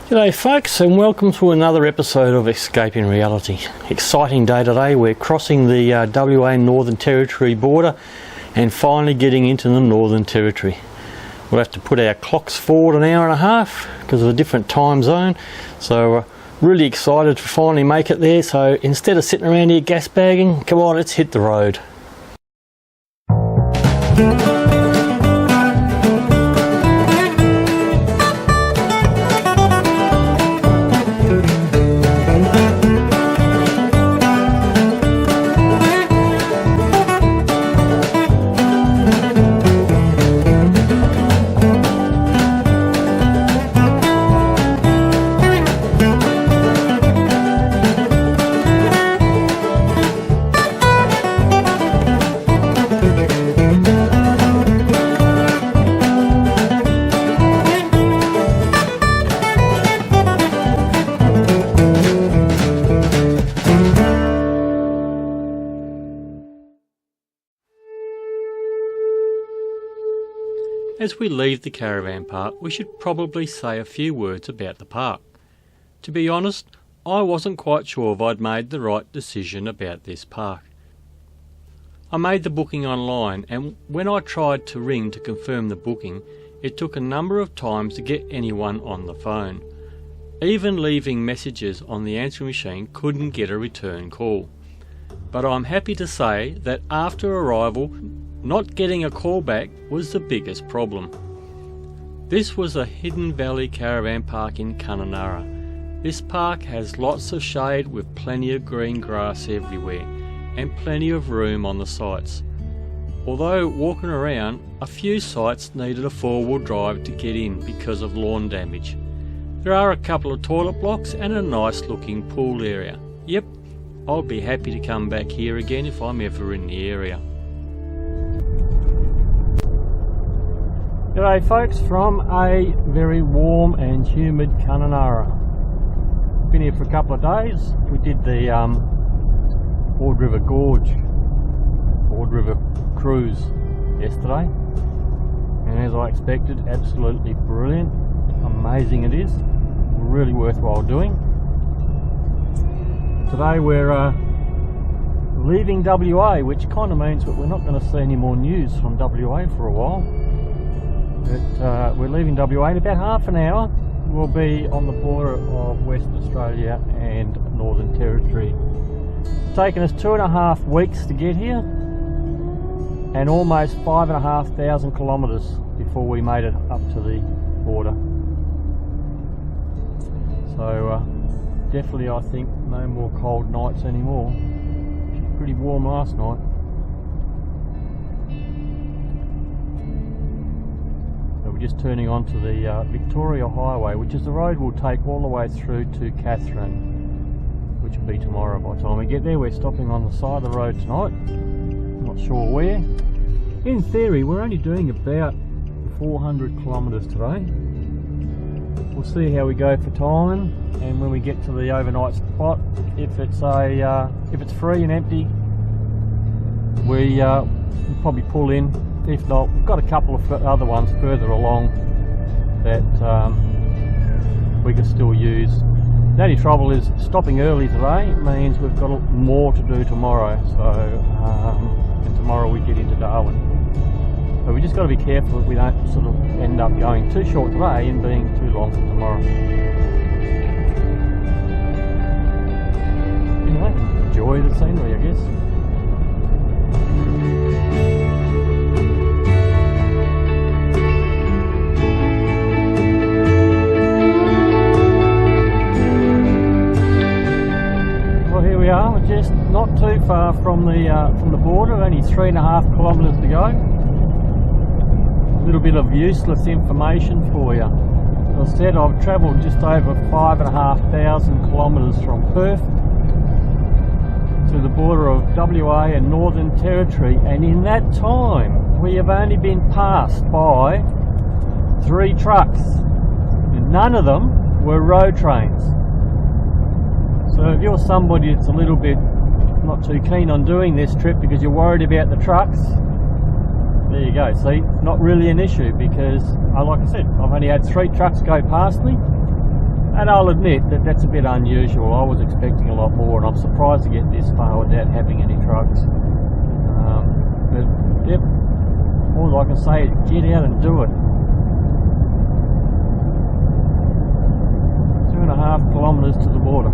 G'day folks, and welcome to another episode of Escaping Reality. Exciting day today. We're crossing the WA Northern Territory border and finally getting into the Northern Territory. We'll have to put our clocks forward an hour and a half because of a different time zone. So really excited to finally make it there. So instead of sitting around here gas bagging, come on, let's hit the road. As we leave the caravan park, we should probably say a few words about the park. To be honest, I wasn't quite sure if I'd made the right decision about this park. I made the booking online, and when I tried to ring to confirm the booking, it took a number of times to get anyone on the phone. Even leaving messages on the answering machine couldn't get a return call. But I'm happy to say that after arrival, not getting a call back was the biggest problem. This was a hidden valley caravan park in Kununarra. This park has lots of shade with plenty of green grass everywhere and plenty of room on the sites. Although walking around, a few sites needed a four-wheel drive to get in because of lawn damage. There are a couple of toilet blocks and a nice looking pool area. Yep, I'll be happy to come back here again if I'm ever in the area. G'day folks, from a very warm and humid Kununarra. Been here for a couple of days. We did the Ord River cruise yesterday, and as I expected, absolutely brilliant, amazing it is, really worthwhile doing. Today we're leaving WA, which kind of means that we're not going to see any more news from WA for a while. But we're leaving WA in about half an hour. We'll be on the border of Western Australia and Northern Territory. It's taken us 2.5 weeks to get here and almost 5,500 kilometres before we made it up to the border. So definitely I think no more cold nights anymore. It was pretty warm last night. We're just turning onto the Victoria Highway, which is the road we'll take all the way through to Katherine, which will be tomorrow by the time we get there. We're stopping on the side of the road tonight, not sure where. In theory, we're only doing about 400 kilometres today. We'll see how we go for time, and when we get to the overnight spot, if it's free and empty, we'll probably pull in. If not, we've got a couple of other ones further along that we could still use. The only trouble is stopping early today means we've got more to do tomorrow. So, and tomorrow we get into Darwin. So we just got to be careful that we don't sort of end up going too short today and being too long for tomorrow. Anyway, enjoy the scenery, I guess. We're just not too far from the border, only 3.5 kilometres to go. A little bit of useless information for you. As I said, I've travelled just over 5,500 kilometres from Perth to the border of WA and Northern Territory, and in that time we have only been passed by 3 trucks, and none of them were road trains. So if you're somebody that's a little bit not too keen on doing this trip because you're worried about the trucks, there you go. See, not really an issue because, like I said, I've only had 3 trucks go past me And I'll admit that that's a bit unusual. I was expecting a lot more, and I'm surprised to get this far without having any trucks. But yep, all I can say is get out and do it. 2.5 kilometres to the border.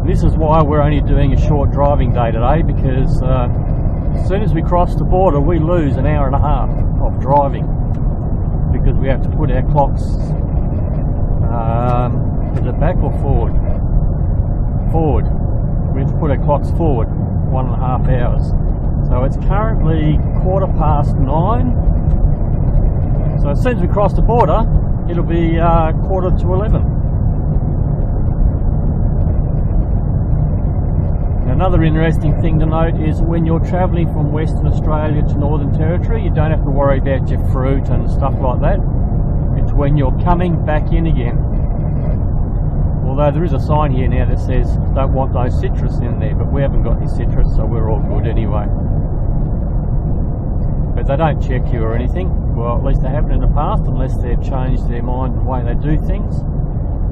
This is why we're only doing a short driving day today, because as soon as we cross the border we lose an hour and a half of driving, because we have to put our clocks, is it back or forward? Forward. We have to put our clocks forward 1.5 hours. So it's currently 9:15. So as soon as we cross the border, it'll be 10:45. Another interesting thing to note is when you're travelling from Western Australia to Northern Territory, you don't have to worry about your fruit and stuff like that. It's when you're coming back in again. Although there is a sign here now that says don't want those citrus in there, but we haven't got any citrus, so we're all good anyway. But they don't check you or anything. Well, at least they haven't in the past, unless they've changed their mind the way they do things.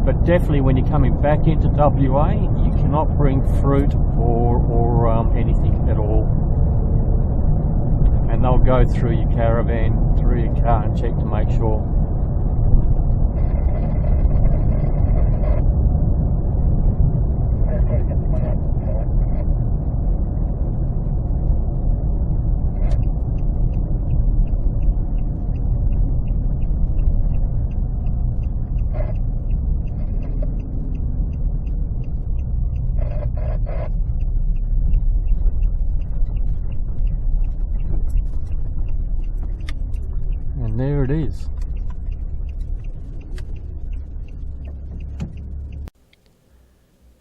But definitely when you're coming back into WA, you cannot bring fruit or anything at all. And they'll go through your caravan, through your car, and check to make sure. And there it is.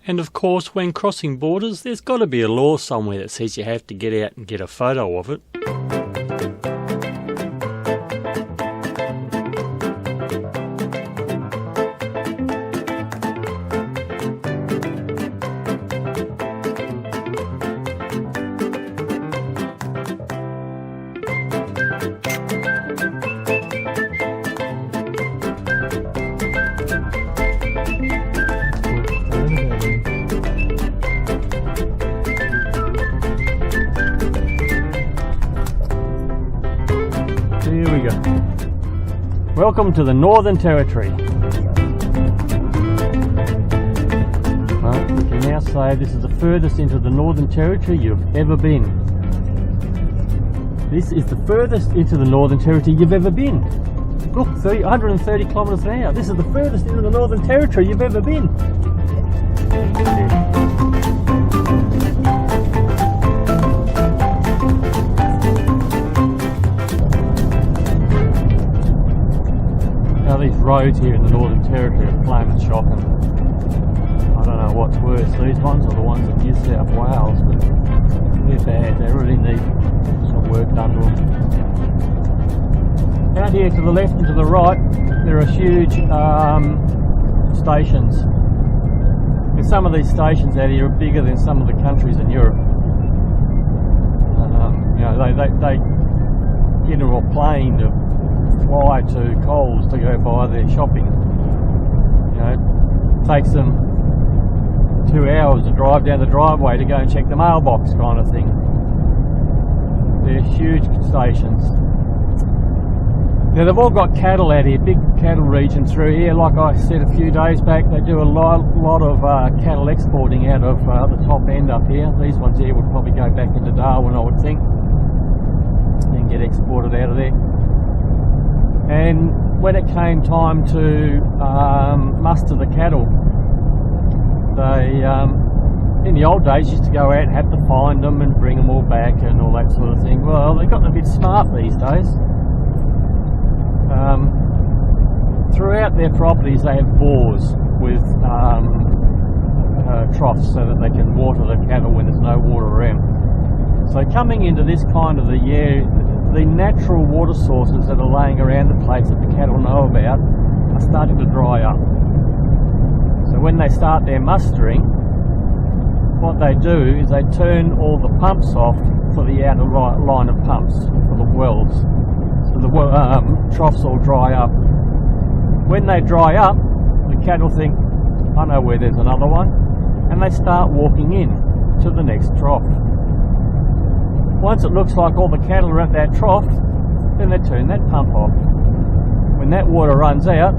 And of course, when crossing borders, there's got to be a law somewhere that says you have to get out and get a photo of it. Here we go. Welcome to the Northern Territory. Well, we can now say this is the furthest into the Northern Territory you've ever been. This is the furthest into the Northern Territory you've ever been. Look, 130 kilometres an hour. This is the furthest into the Northern Territory you've ever been. These roads here in the Northern Territory are plain and shocking. I don't know what's worse, these ones or the ones in New South Wales, but they're bad. They really need some work done to them. Out here to the left and to the right, there are huge stations. And some of these stations out here are bigger than some of the countries in Europe. You know, they get on a plane to fly to Coles to go buy their shopping. You know, it takes them 2 hours to drive down the driveway to go and check the mailbox, kind of thing. They're huge stations. Now they've all got cattle out here, big cattle region through here. Like I said a few days back, they do a lot of cattle exporting out of the top end up here. These ones here would probably go back into Darwin, I would think, and get exported out of there. And when it came time to muster the cattle, they, in the old days, used to go out and have to find them and bring them all back and all that sort of thing. Well, they've gotten a bit smart these days. Throughout their properties, they have bores with troughs so that they can water the cattle when there's no water around. So coming into this kind of the year, the natural water sources that are laying around the place that the cattle know about are starting to dry up. So when they start their mustering, what they do is they turn all the pumps off for the outer line of pumps for the wells. So the troughs all dry up. when they dry up, the cattle think, I know where there's another one, and they start walking in to the next trough. Once it looks like all the cattle are at that trough, then they turn that pump off. When that water runs out,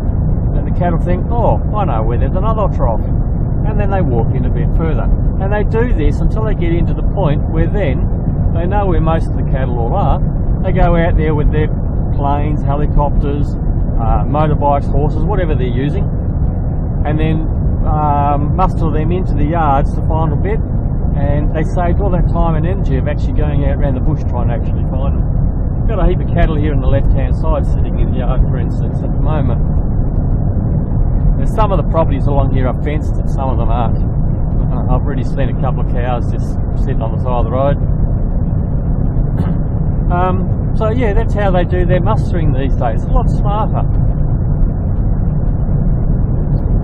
then the cattle think, oh, I know where there's another trough, and then they walk in a bit further. And they do this until they get into the point where then they know where most of the cattle all are. They go out there with their planes, helicopters, motorbikes, horses, whatever they're using, and then muster them into the yards to find a bit, and they saved all that time and energy of actually going out around the bush trying to actually find them. Got a heap of cattle here on the left hand side sitting in the yard, for instance, at the moment. There's some of the properties along here are fenced and some of them aren't. I've already seen a couple of cows just sitting on the side of the road. So yeah, that's how they do their mustering these days. A lot smarter.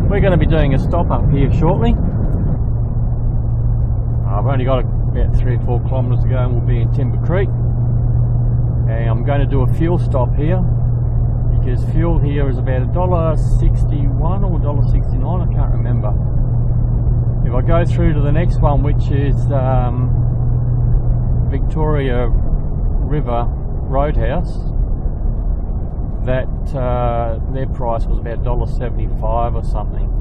We're going to be doing a stop up here shortly. I've only got about 3 or 4 kilometres to go and we'll be in Timber Creek. And I'm going to do a fuel stop here because fuel here is about $1.61 or $1.69, I can't remember. If I go through to the next one, which is Victoria River Roadhouse, that their price was about $1.75 or something.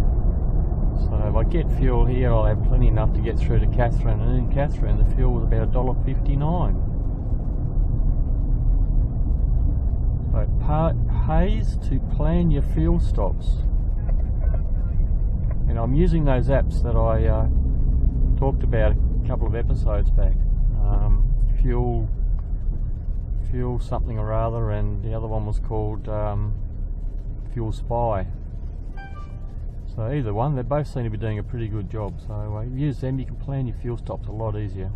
So if I get fuel here, I'll have plenty enough to get through to Catherine, and in Catherine the fuel was about $1.59. So it pays to plan your fuel stops. And I'm using those apps that I talked about a couple of episodes back. Fuel something or other, and the other one was called Fuel Spy. So either one, they both seem to be doing a pretty good job. So use them, you can plan your fuel stops a lot easier.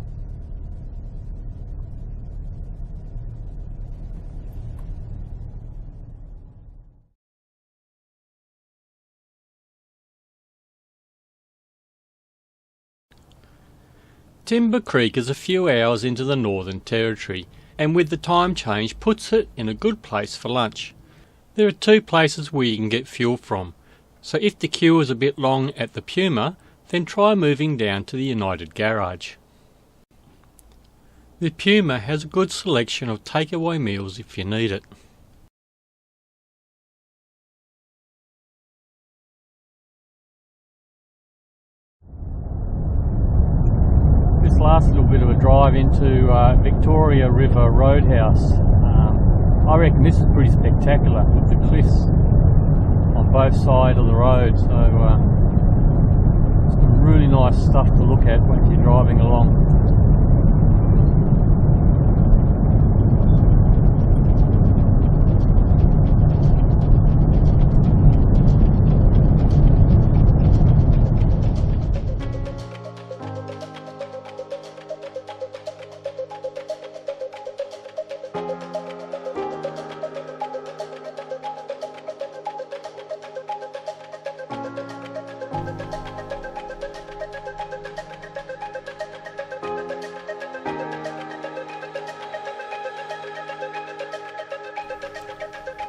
Timber Creek is a few hours into the Northern Territory, and with the time change puts it in a good place for lunch. There are 2 places where you can get fuel from, so if the queue is a bit long at the Puma, then try moving down to the United Garage. The Puma has a good selection of takeaway meals if you need it. This last little bit of a drive into Victoria River Roadhouse, I reckon this is pretty spectacular with the cliffs on both sides of the road, so some really nice stuff to look at when you're driving along.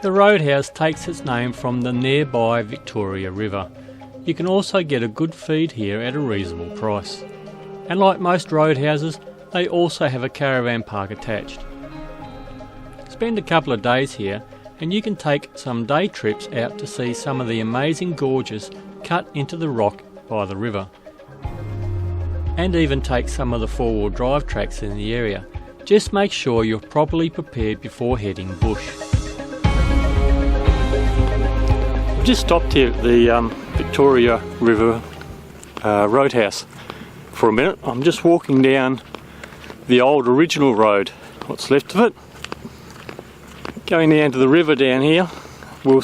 The roadhouse takes its name from the nearby Victoria River. You can also get a good feed here at a reasonable price. And like most roadhouses, they also have a caravan park attached. Spend a couple of days here and you can take some day trips out to see some of the amazing gorges cut into the rock by the river. And even take some of the 4-wheel drive tracks in the area. Just make sure you're properly prepared before heading bush. Just stopped here at the Victoria River Roadhouse for a minute. I'm just walking down the old original road, what's left of it. Going down to the river down here, we'll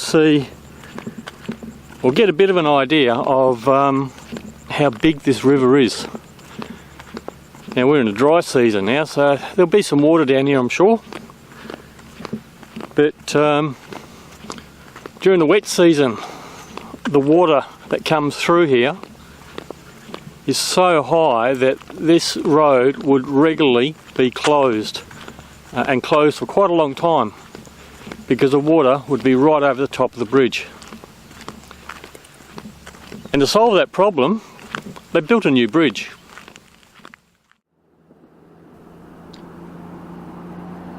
get a bit of an idea of how big this river is. Now we're in the dry season now, so there'll be some water down here I'm sure. But during the wet season, the water that comes through here is so high that this road would regularly be closed, and closed for quite a long time, because the water would be right over the top of the bridge. And to solve that problem, they built a new bridge.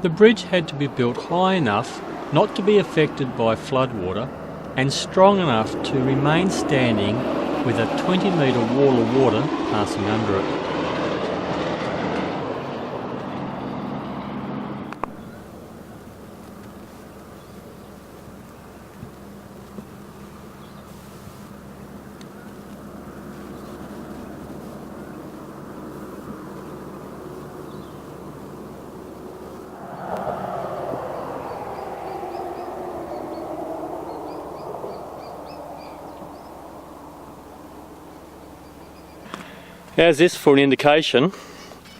The bridge had to be built high enough not to be affected by floodwater and strong enough to remain standing with a 20-metre wall of water passing under it. How's this for an indication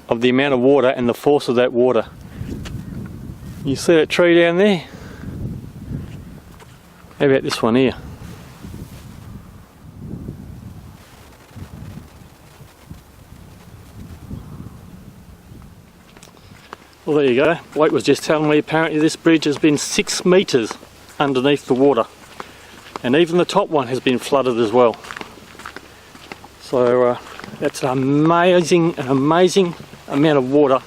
of the amount of water and the force of that water? You see that tree down there? How about this one here? Well, there you go. Blake was just telling me apparently this bridge has been 6 metres underneath the water, and even the top one has been flooded as well. So that's an amazing amount of water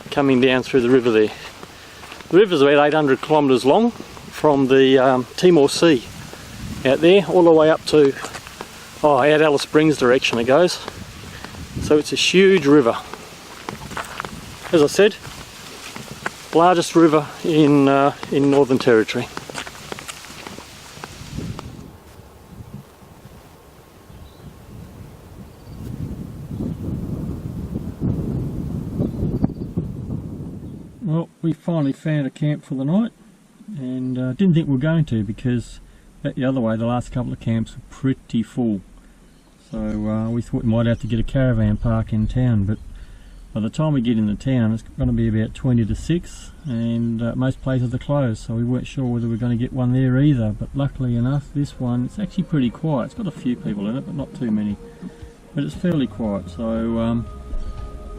coming down through the river there. The river's about 800 kilometres long from the Timor Sea out there all the way up to out Alice Springs direction it goes. So it's a huge river. As I said, largest river in Northern Territory. Well, we finally found a camp for the night, and didn't think we were going to, because back the other way the last couple of camps were pretty full. So we thought we might have to get a caravan park in town, but by the time we get into town it's going to be about 20 to 6, and most places are closed, so we weren't sure whether we were going to get one there either. But luckily enough, this one, it's actually pretty quiet. It's got a few people in it, but not too many, but it's fairly quiet. So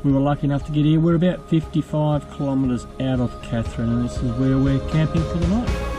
we were lucky enough to get here. We're about 55 kilometres out of Katherine, and this is where we're camping for the night.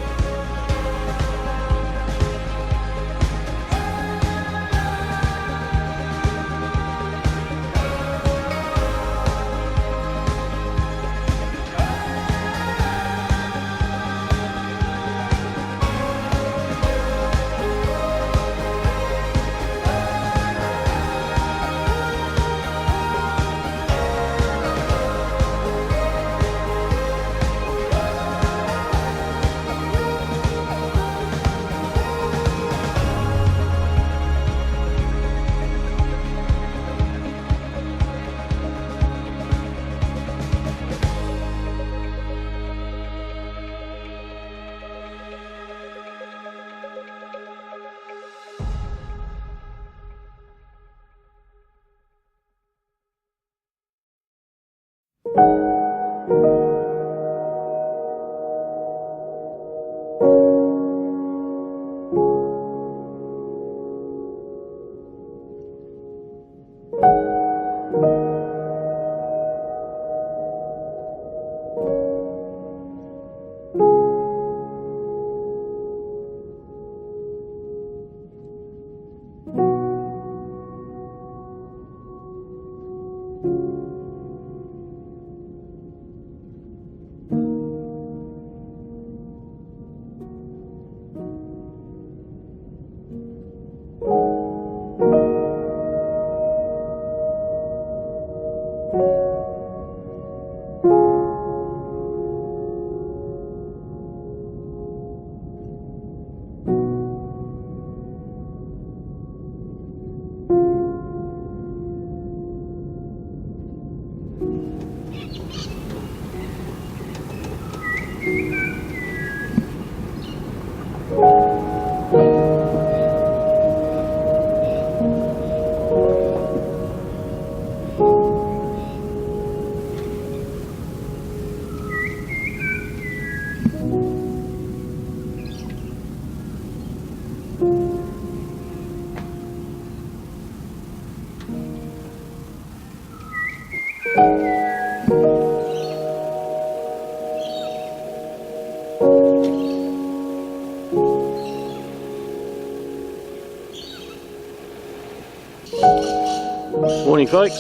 Morning folks,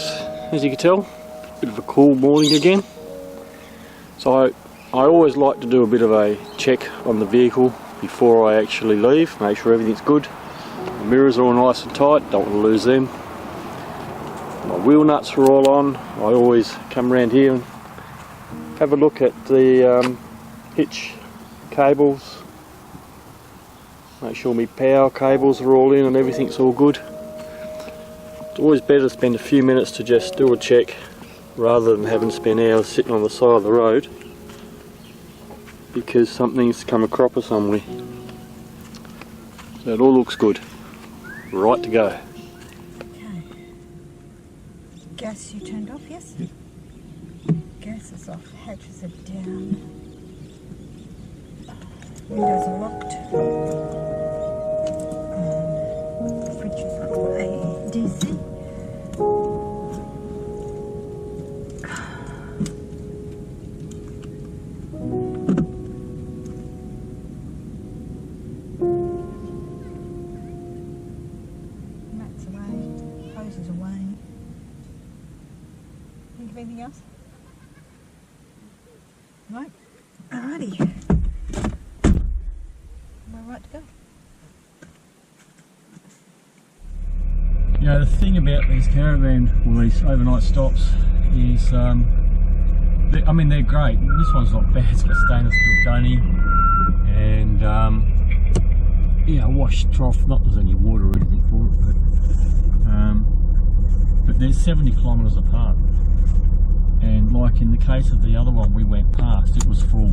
as you can tell, bit of a cool morning again. So I always like to do a bit of a check on the vehicle before I actually leave, make sure everything's good. The mirrors are all nice and tight, don't want to lose them. My wheel nuts are all on. I always come around here and have a look at the hitch cables, make sure my power cables are all in and everything's all good. It's always better to spend a few minutes to just do a check rather than having to spend hours sitting on the side of the road because something's come a cropper somewhere. So it all looks good, right to go. Okay. Gas you turned off, yes? Yep. Gas is off, hatches are down. Windows are locked. Fridge is on DC. Mats away, hoses away. Think of anything else? No? Alrighty. Am I right to go? You know, the thing about these caravan, or these overnight stops, is, I mean, they're great. This one's not bad, it's got stainless steel dunny, and yeah, wash trough, not that there's any water or anything for it, but they're 70 kilometres apart. And like in the case of the other one we went past, it was full.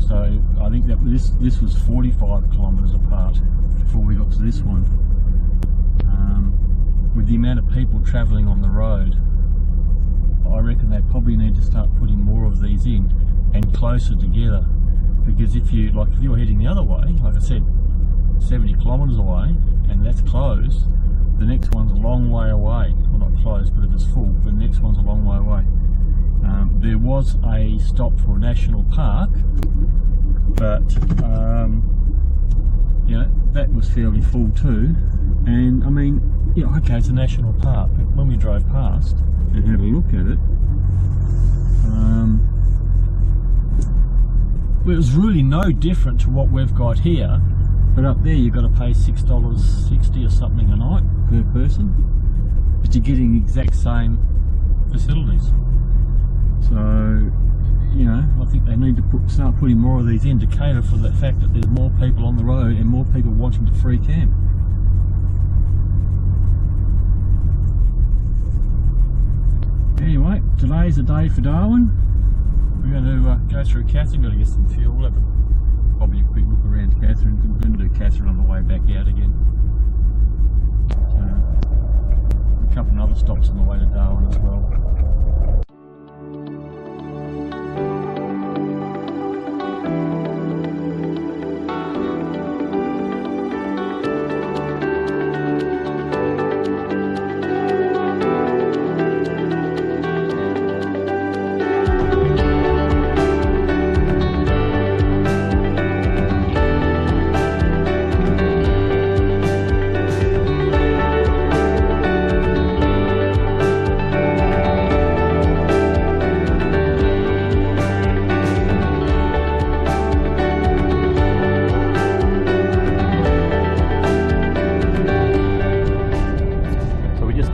So I think that this was 45 kilometres apart before we got to this one. With the amount of people travelling on the road, I reckon they probably need to start putting more of these in and closer together. Because if you're heading the other way, like I said, 70 kilometres away, and that's closed, the next one's a long way away. Well, not closed, but if it's full, the next one's a long way away. There was a stop for a national park, but you know, that was fairly full too. And I mean, yeah, okay, it's a national park, but when we drove past and had a look at it, well, it was really no different to what we've got here. But up there you've got to pay $6.60 or something a night per person, but you're getting the exact same facilities. So, you know, I think they need to start putting more of these in to cater for the fact that there's more people on the road and more people wanting to free camp. Anyway, today's the day for Darwin. We're going to go through Catherine, got to get some fuel. We'll have probably a quick look around Catherine. We're going to do Catherine on the way back out again. A couple of other stops on the way to Darwin as well.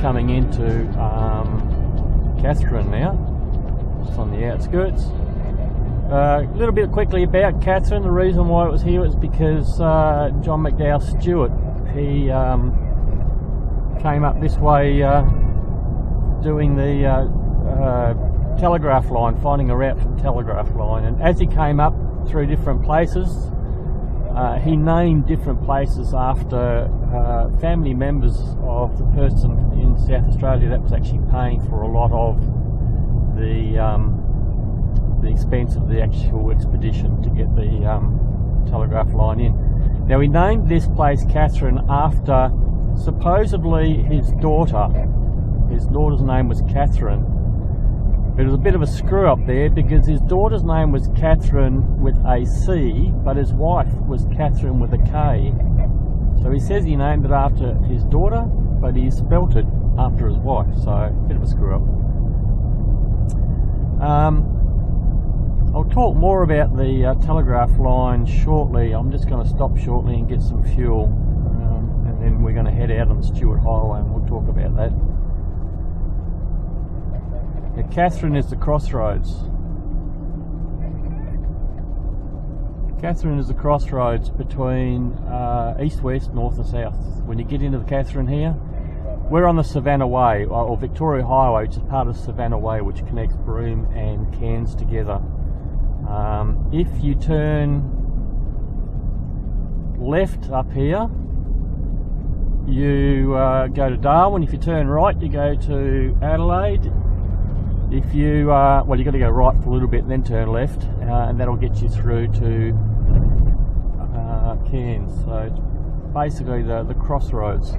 Coming into Catherine now, just on the outskirts. A little bit quickly about Catherine. The reason why it was here was because John McDowell Stewart, he came up this way doing the telegraph line, finding a route for the telegraph line, and as he came up through different places, he named different places after family members of the person in South Australia that was actually paying for a lot of the expense of the actual expedition to get the telegraph line in. Now, he named this place Catherine after supposedly his daughter. His daughter's name was Catherine. But it was a bit of a screw up there because his daughter's name was Catherine with a C, but his wife was Catherine with a K. So he says he named it after his daughter, but he spelt it after his wife, so a bit of a screw up. I'll talk more about the telegraph line shortly. I'm just going to stop shortly and get some fuel, and then we're going to head out on Stewart Highway and we'll talk about that. Now, Katherine is the crossroads. Katherine is the crossroads between east-west, north and south. When you get into the Katherine here, we're on the Savannah Way, or Victoria Highway, which is part of Savannah Way, which connects Broome and Cairns together. If you turn left up here, you go to Darwin. If you turn right, you go to Adelaide. If you, well, you've got to go right for a little bit and then turn left, and that'll get you through to Cairns. So it's basically the crossroads.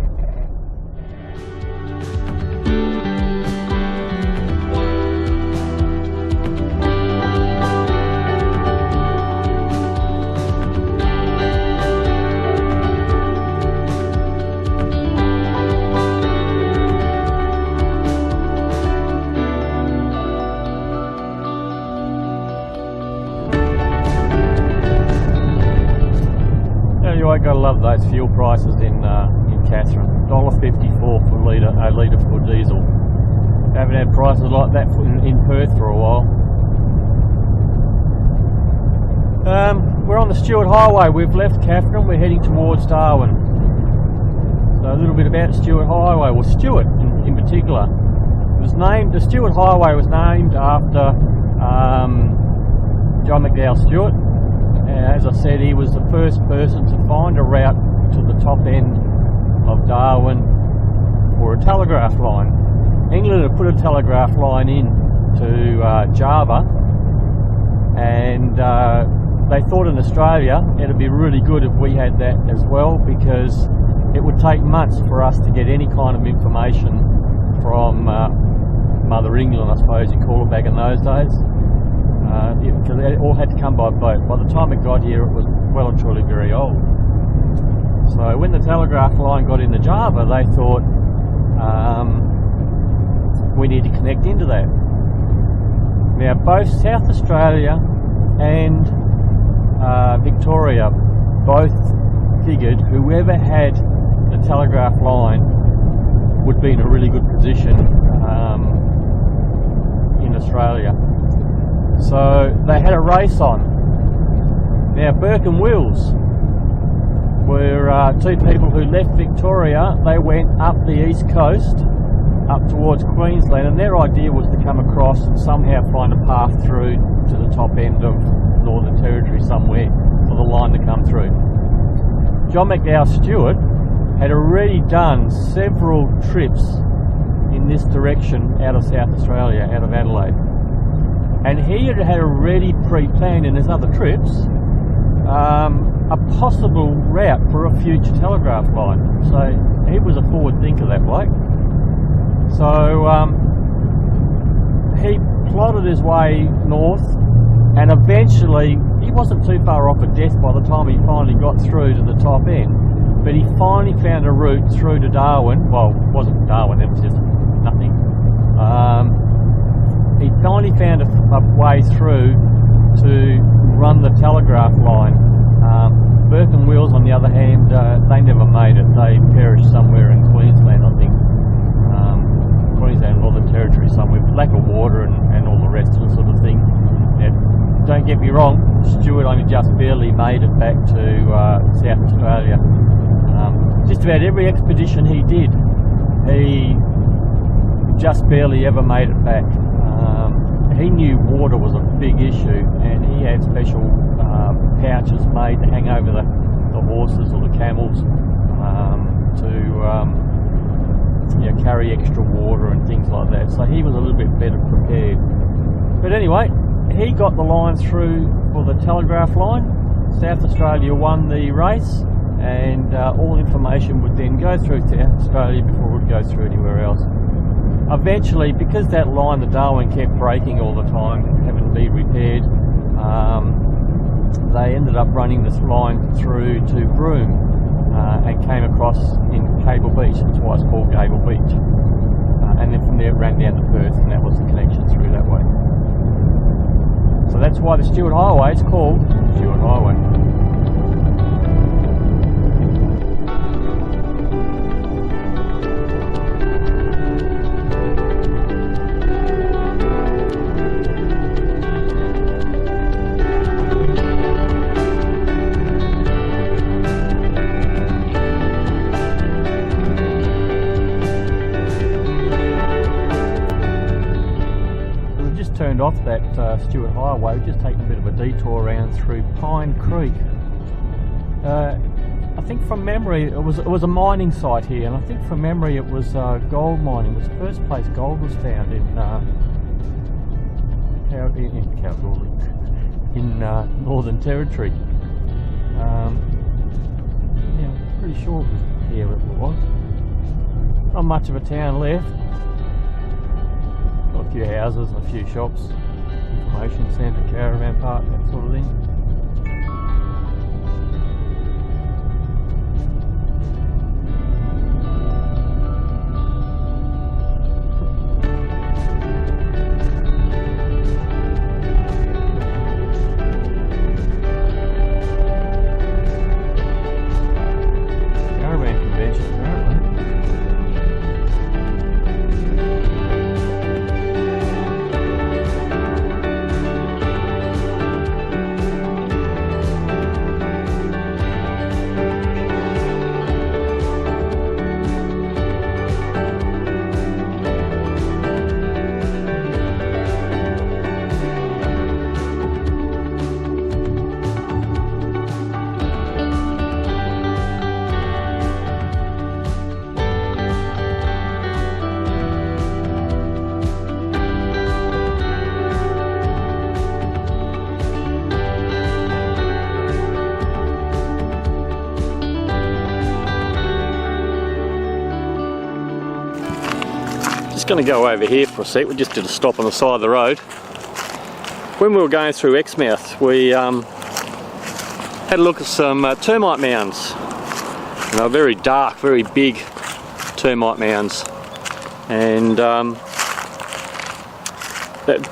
I gotta love those fuel prices in Katherine. $1.54 for a litre for diesel. Haven't had prices like that in Perth for a while. We're on the Stewart Highway. We've left Katherine. We're heading towards Darwin. So a little bit about Stewart Highway, or Stewart in particular. The Stewart Highway was named after John McDowell Stewart. As I said, he was the first person to find a route to the top end of Darwin for a telegraph line. England had put a telegraph line in to Java, and they thought in Australia it'd be really good if we had that as well, because it would take months for us to get any kind of information from Mother England, I suppose you call it back in those days. Because it all had to come by boat. By the time it got here, it was well and truly very old. So when the telegraph line got into Java, they thought we need to connect into that. Now both South Australia and Victoria both figured whoever had the telegraph line would be in a really good position in Australia. So they had a race on. Now Burke and Wills were two people who left Victoria. They went up the east coast, up towards Queensland, and their idea was to come across and somehow find a path through to the top end of Northern Territory somewhere for the line to come through. John McDowell Stewart had already done several trips in this direction out of South Australia, out of Adelaide. And he had already pre-planned in his other trips a possible route for a future telegraph line. So he was a forward thinker, that bloke. So he plotted his way north, and eventually he wasn't too far off of death by the time he finally got through to the top end. But he finally found a route through to Darwin. Well, it wasn't Darwin, it was just nothing. He finally found a way through to run the telegraph line. Burke and Wills, on the other hand, they never made it. They perished somewhere in Queensland, I think. Queensland, Northern Territory somewhere, lack of water and all the rest of the sort of thing. And don't get me wrong, Stewart only just barely made it back to South Australia. Just about every expedition he did, he just barely ever made it back. He knew water was a big issue, and he had special pouches made to hang over the horses or the camels to carry extra water and things like that. So he was a little bit better prepared. But anyway, he got the line through for the telegraph line. South Australia won the race, and all information would then go through South Australia before it would go through anywhere else. Eventually, because that line, the Darwin, kept breaking all the time, having to be repaired, they ended up running this line through to Broome and came across in Cable Beach. That's why it's called Cable Beach. and then from there it ran down to Perth, and that was the connection through that way. So that's why the Stewart Highway is called Stewart Highway. Turned off that Stewart Highway, we've just taken a bit of a detour around through Pine Creek. I think from memory it was a mining site here, and I think from memory it was gold mining. It was the first place gold was found in Kalgoorlie, in Northern Territory. Yeah, I'm pretty sure it was here it was. Not much of a town left. Got a few houses and a few shops, information centre, caravan park, that sort of thing. Caravan convention apparently. Just going to go over here for a sec. We just did a stop on the side of the road. When we were going through Exmouth, we had a look at some termite mounds. You know, very dark, very big termite mounds, and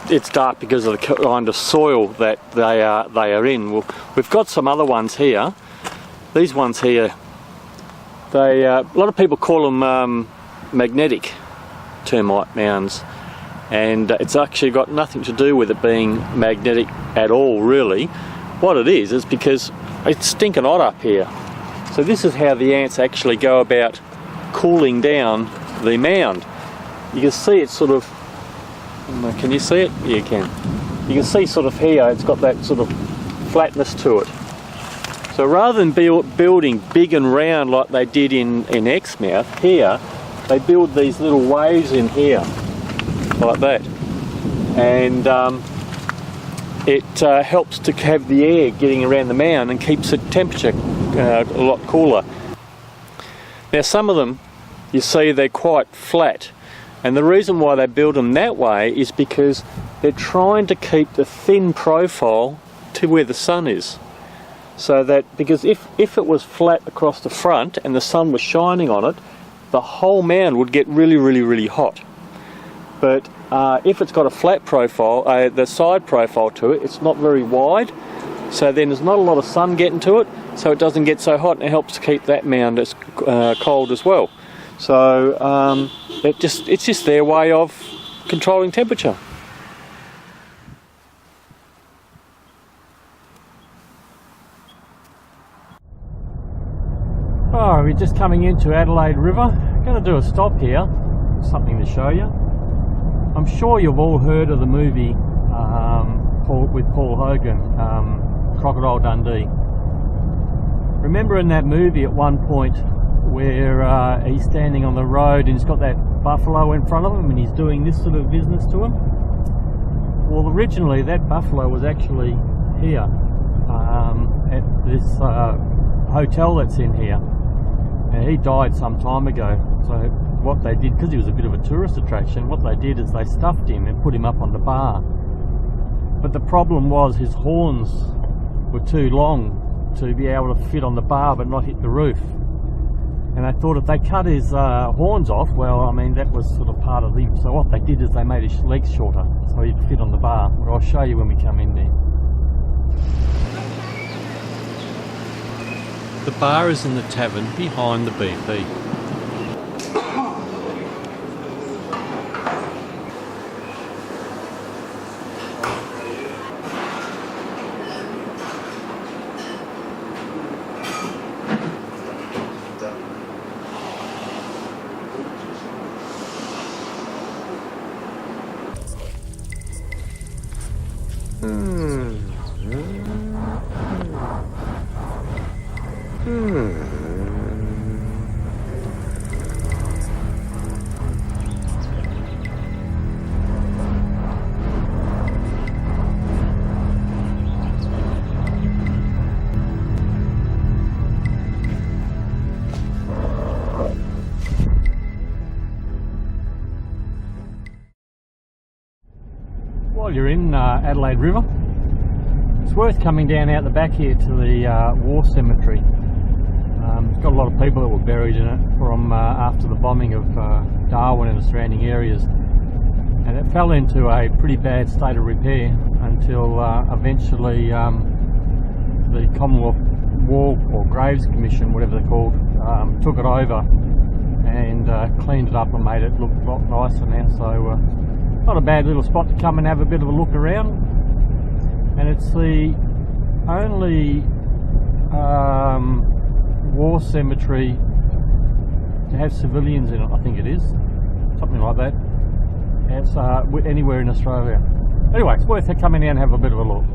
it's dark because of the kind of soil that they are in. Well, we've got some other ones here. These ones here, they a lot of people call them magnetic termite mounds, and it's actually got nothing to do with it being magnetic at all, really. What it is because it's stinking hot up here. So this is how the ants actually go about cooling down the mound. You can see it's sort of, can you see it? Yeah, you can. You can see sort of here it's got that sort of flatness to it. So rather than building big and round like they did in Exmouth, here they build these little waves in here, like that, and it helps to have the air getting around the mound and keeps the temperature a lot cooler. Now some of them, you see, they're quite flat, and the reason why they build them that way is because they're trying to keep the thin profile to where the sun is. So that, because if it was flat across the front and the sun was shining on it, the whole mound would get really, really, really hot. But if it's got a flat profile, the side profile to it, it's not very wide, so then there's not a lot of sun getting to it, so it doesn't get so hot, and it helps to keep that mound as cold as well. So it's just their way of controlling temperature. Oh, we're just coming into Adelaide River. I'm going to do a stop here, something to show you. I'm sure you've all heard of the movie with Paul Hogan, Crocodile Dundee. Remember in that movie at one point where he's standing on the road and he's got that buffalo in front of him and he's doing this sort of business to him? Well, originally that buffalo was actually here at this hotel that's in here. And he died some time ago. So what they did, because he was a bit of a tourist attraction, what they did is they stuffed him and put him up on the bar. But the problem was his horns were too long to be able to fit on the bar but not hit the roof. And they thought if they cut his horns off, well, I mean, that was sort of part of him. So what they did is they made his legs shorter so he'd fit on the bar. But I'll show you when we come in there. The bar is in the tavern behind the BP. While you're in Adelaide River, it's worth coming down out the back here to the war cemetery. It's got a lot of people that were buried in it from after the bombing of Darwin and the surrounding areas, and it fell into a pretty bad state of repair until eventually the Commonwealth War or Graves Commission, whatever they're called, took it over and cleaned it up and made it look a lot nicer now. So not a bad little spot to come and have a bit of a look around, and it's the only war cemetery to have civilians in it, I think it is, something like that. It's anywhere in Australia. Anyway, it's worth coming in and have a bit of a look.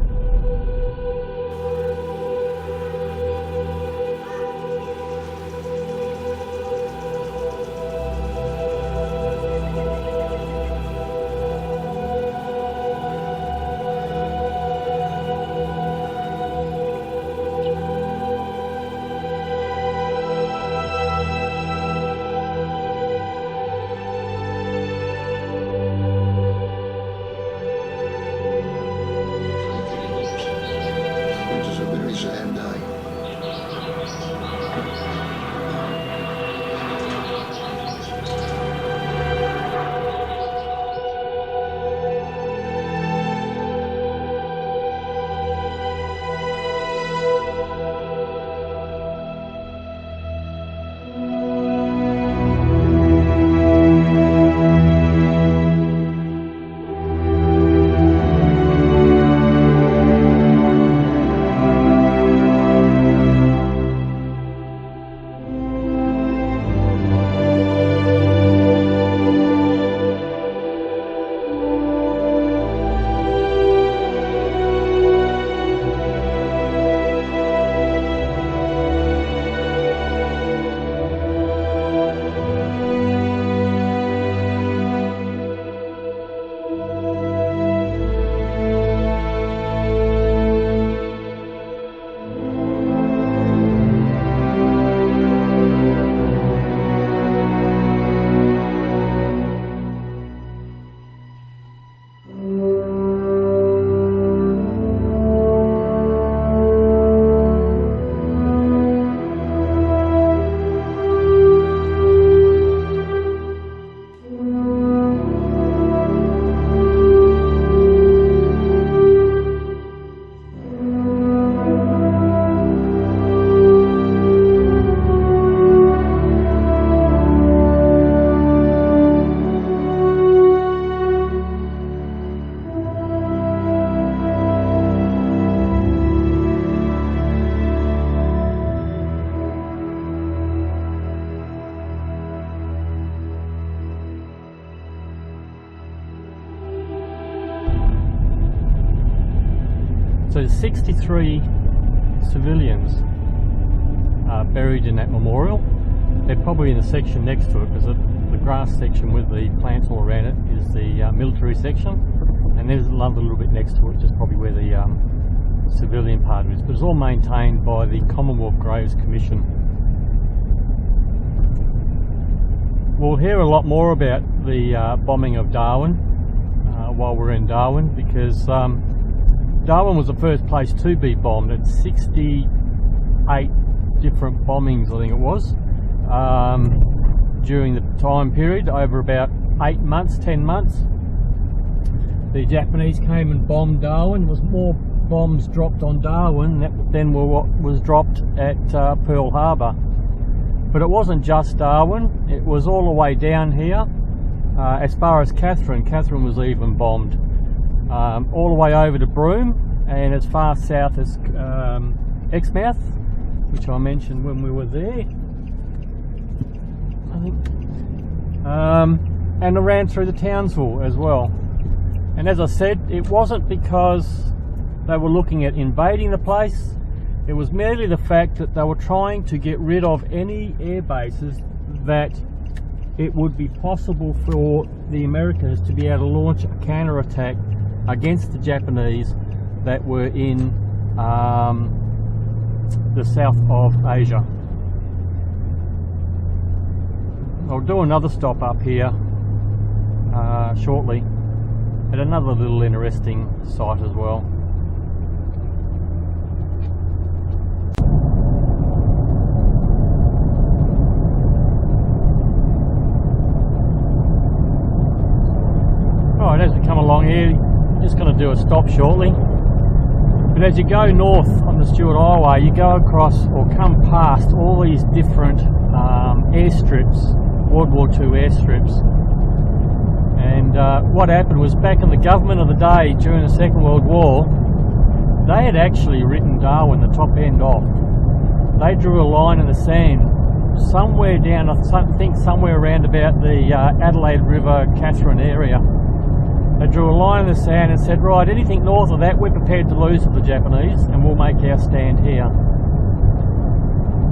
So 63 civilians are buried in that memorial. They're probably in the section next to it, because the grass section with the plants all around it is the military section, and there's another little bit next to it, which is probably where the civilian part of it is. But it's all maintained by the Commonwealth Graves Commission. We'll hear a lot more about the bombing of Darwin while we're in Darwin, because Darwin was the first place to be bombed at 68 different bombings, I think it was. during the time period, over about 8 months, 10 months. The Japanese came and bombed Darwin. There was more bombs dropped on Darwin than what was dropped at Pearl Harbor. But it wasn't just Darwin, it was all the way down here, as far as Catherine. Catherine was even bombed. All the way over to Broome, and as far south as Exmouth, which I mentioned when we were there, I think. And around through the Townsville as well. And as I said, it wasn't because they were looking at invading the place. It was merely the fact that they were trying to get rid of any air bases that it would be possible for the Americans to be able to launch a counter-attack against the Japanese that were in the south of Asia. I'll do another stop up here shortly at another little interesting site as well. Alright, as we come along here, I'm just going to do a stop shortly. But as you go north on the Stuart Highway, you go across or come past all these different airstrips, World War II airstrips. And what happened was, back in the government of the day during the Second World War, they had actually written Darwin the top end off. They drew a line in the sand somewhere down, I think somewhere around about the Adelaide River, Catherine area. They drew a line in the sand and said, right, anything north of that we're prepared to lose to the Japanese, and we'll make our stand here.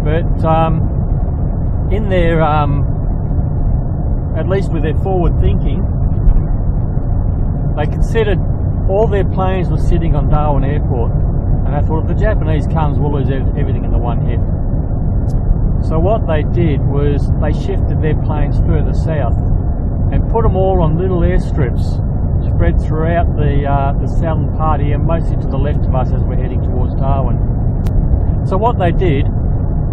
But in their, at least with their forward thinking, they considered all their planes were sitting on Darwin Airport, and they thought, if the Japanese comes, we'll lose everything in the one hit. So what they did was they shifted their planes further south and put them all on little airstrips spread throughout the southern part here, mostly to the left of us as we're heading towards Darwin. So what they did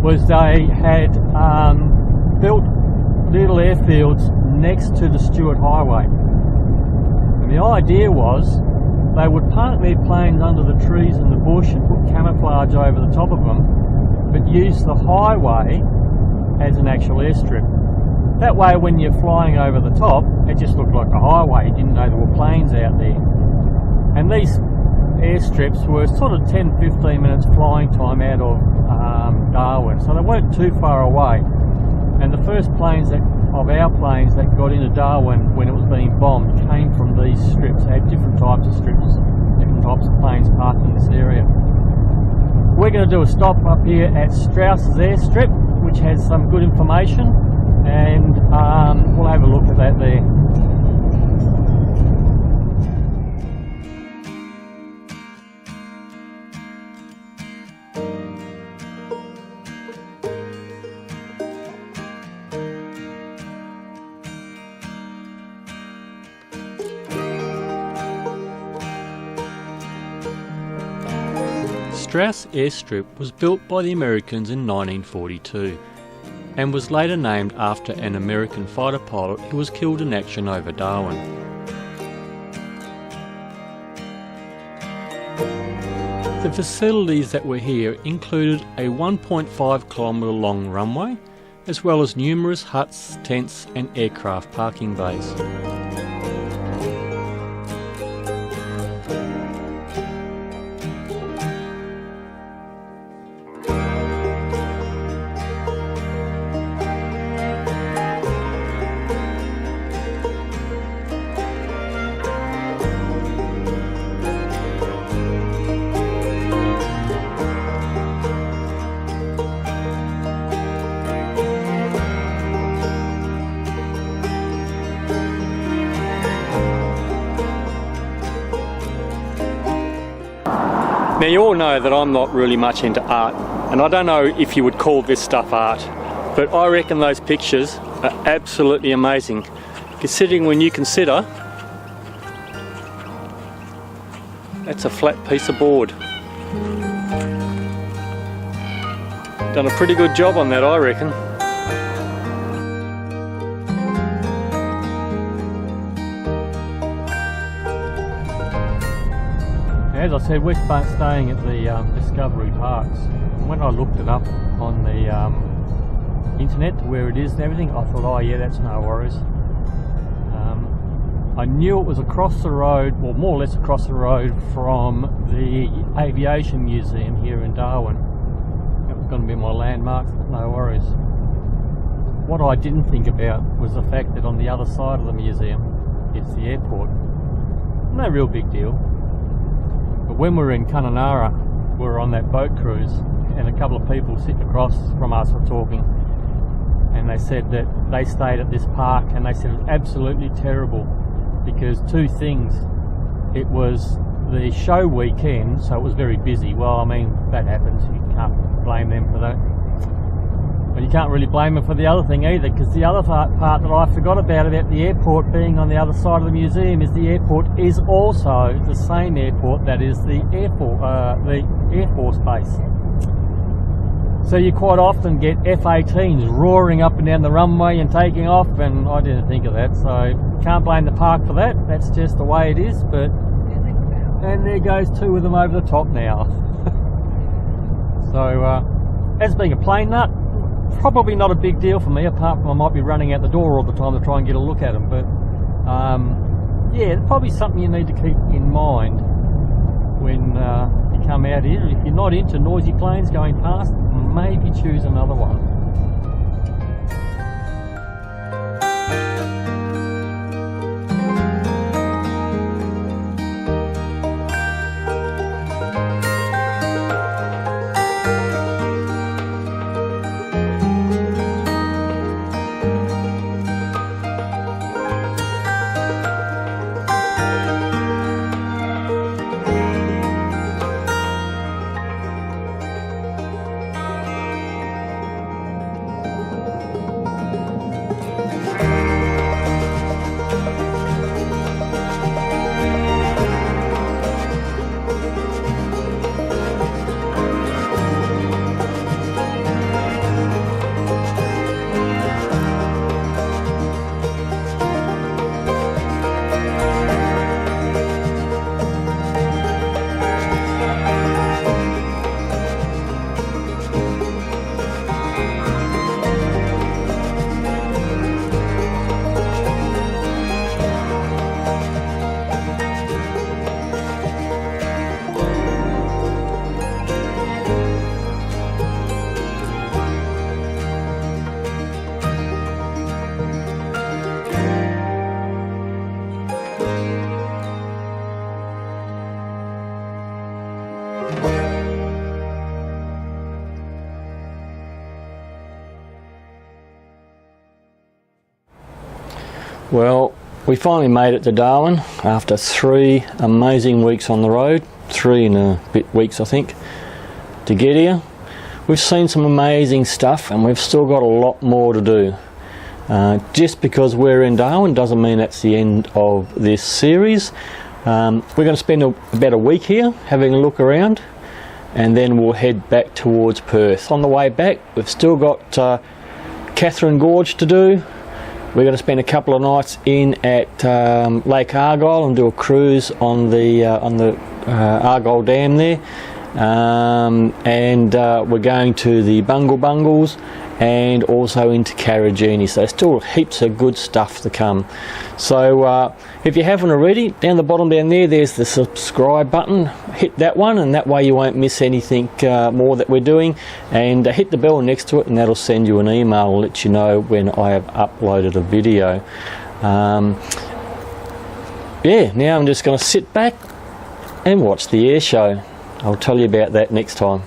was they had built little airfields next to the Stuart Highway. And the idea was they would park their planes under the trees and the bush and put camouflage over the top of them, but use the highway as an actual airstrip. That way, when you're flying over the top, it just looked like a highway. You didn't know there were planes out there. And these airstrips were sort of 10-15 minutes flying time out of Darwin, so they weren't too far away. And the first planes of our planes that got into Darwin when it was being bombed came from these strips. They had different types of strips, different types of planes parked in this area. We're going to do a stop up here at Strauss's airstrip, which has some good information, and we'll have a look at that there. Strauss Airstrip was built by the Americans in 1942 and was later named after an American fighter pilot who was killed in action over Darwin. The facilities that were here included a 1.5 kilometre long runway, as well as numerous huts, tents and aircraft parking bays. Now, you all know that I'm not really much into art, and I don't know if you would call this stuff art, but I reckon those pictures are absolutely amazing, considering when you consider that's a flat piece of board. Done a pretty good job on that, I reckon. As I said, we're staying at the Discovery Parks. When I looked it up on the internet to where it is and everything, I thought, oh yeah, that's no worries. I knew it was across the road, or more or less across the road from the Aviation Museum here in Darwin. It was going to be my landmarks, but no worries. What I didn't think about was the fact that on the other side of the museum, it's the airport. No real big deal. But when we were in Kununarra, we were on that boat cruise, and a couple of people sitting across from us were talking, and they said that they stayed at this park, and they said it was absolutely terrible because two things. It was the show weekend, so it was very busy. Well, I mean, that happens. You can't blame them for that. But you can't really blame them for the other thing either, because the other part that I forgot about the airport being on the other side of the museum is the airport is also the same airport that is the Air Force Base. So you quite often get F-18s roaring up and down the runway and taking off, and I didn't think of that, so can't blame the park for that. That's just the way it is. But and there goes two of them over the top now. So as being a plane nut, probably not a big deal for me, apart from I might be running out the door all the time to try and get a look at them. But yeah, it's probably something you need to keep in mind when you come out here. If you're not into noisy planes going past, maybe choose another one. Well, we finally made it to Darwin after 3 amazing weeks on the road, 3 and a bit weeks I think, to get here. We've seen some amazing stuff and we've still got a lot more to do. Just because we're in Darwin doesn't mean that's the end of this series. We're going to spend about a week here having a look around, and then we'll head back towards Perth. On the way back, we've still got Catherine Gorge to do. We're going to spend a couple of nights in at Lake Argyle and do a cruise on the Argyle Dam there, and we're going to the Bungle Bungles and also into Karajini. So still heaps of good stuff to come. So if you haven't already, down the bottom down there, there's the subscribe button. Hit that one, and that way you won't miss anything more that we're doing. And hit the bell next to it, and that'll send you an email and let you know when I have uploaded a video. Yeah, now I'm just going to sit back and watch the air show. I'll tell you about that next time.